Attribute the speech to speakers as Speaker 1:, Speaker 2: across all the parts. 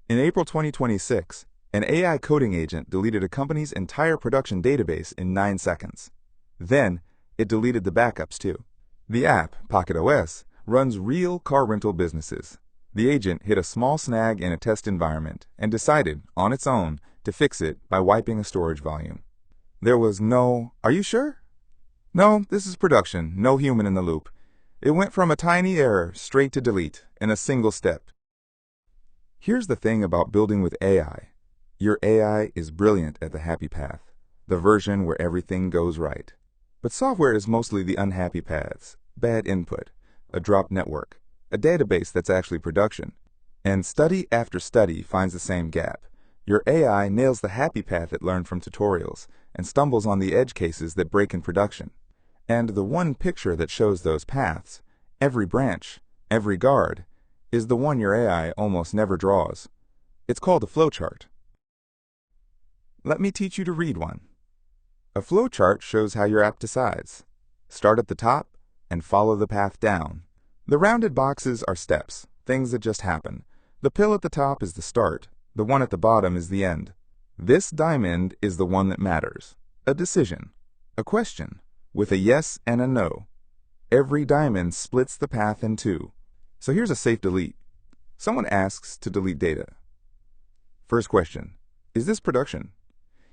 Speaker 1: In April 2026, an AI coding agent deleted a company's entire production database in 9 seconds. Then, it deleted the backups too. The app, Pocket OS, runs real car rental businesses. The agent hit a small snag in a test environment and decided, on its own, to fix it by wiping a storage volume. There was no, "Are you sure?" "No, this is production, no human in the loop." It went from a tiny error straight to delete in a single step. Here's the thing about building with AI. Your AI is brilliant at the happy path, the version where everything goes right. But software is mostly the unhappy paths, bad input, a dropped network, a database that's actually production. And study after study finds the same gap. Your AI nails the happy path it learned from tutorials and stumbles on the edge cases that break in production. And the one picture that shows those paths, every branch, every guard, is the one your AI almost never draws. It's called a flowchart. Let me teach you to read one. A flowchart shows how your app decides. Start at the top and follow the path down. The rounded boxes are steps, things that just happen. The pill at the top is the start. The one at the bottom is the end. This diamond is the one that matters. A decision. A question. With a yes and a no. Every diamond splits the path in two. So here's a safe delete. Someone asks to delete data. First question. Is this production?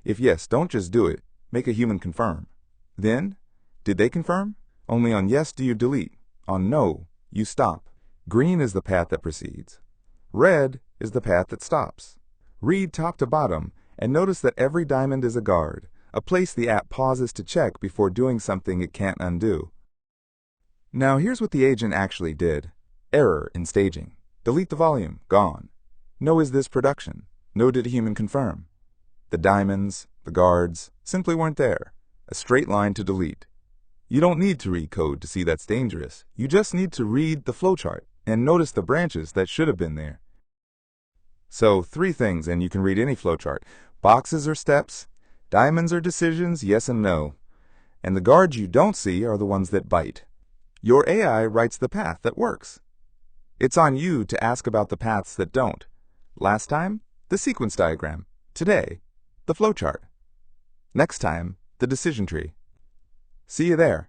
Speaker 1: If yes, don't just do it. Make a human confirm. Then, did they confirm? Only on yes do you delete. On no, you stop. Green is the path that proceeds. Red is the path that stops. Read top to bottom and notice that every diamond is a guard, a place the app pauses to check before doing something it can't undo. Now here's what the agent actually did. Error in staging. Delete the volume. Gone. No, is this production? No, did a human confirm? The diamonds, the guards, simply weren't there. A straight line to delete. You don't need to read code to see that's dangerous. You just need to read the flowchart and notice the branches that should have been there. So 3 things, and you can read any flowchart. Boxes are steps, diamonds are decisions, yes and no. And the guards you don't see are the ones that bite. Your AI writes the path that works. It's on you to ask about the paths that don't. Last time, the sequence diagram. Today, the flowchart. Next time, the decision tree. See you there.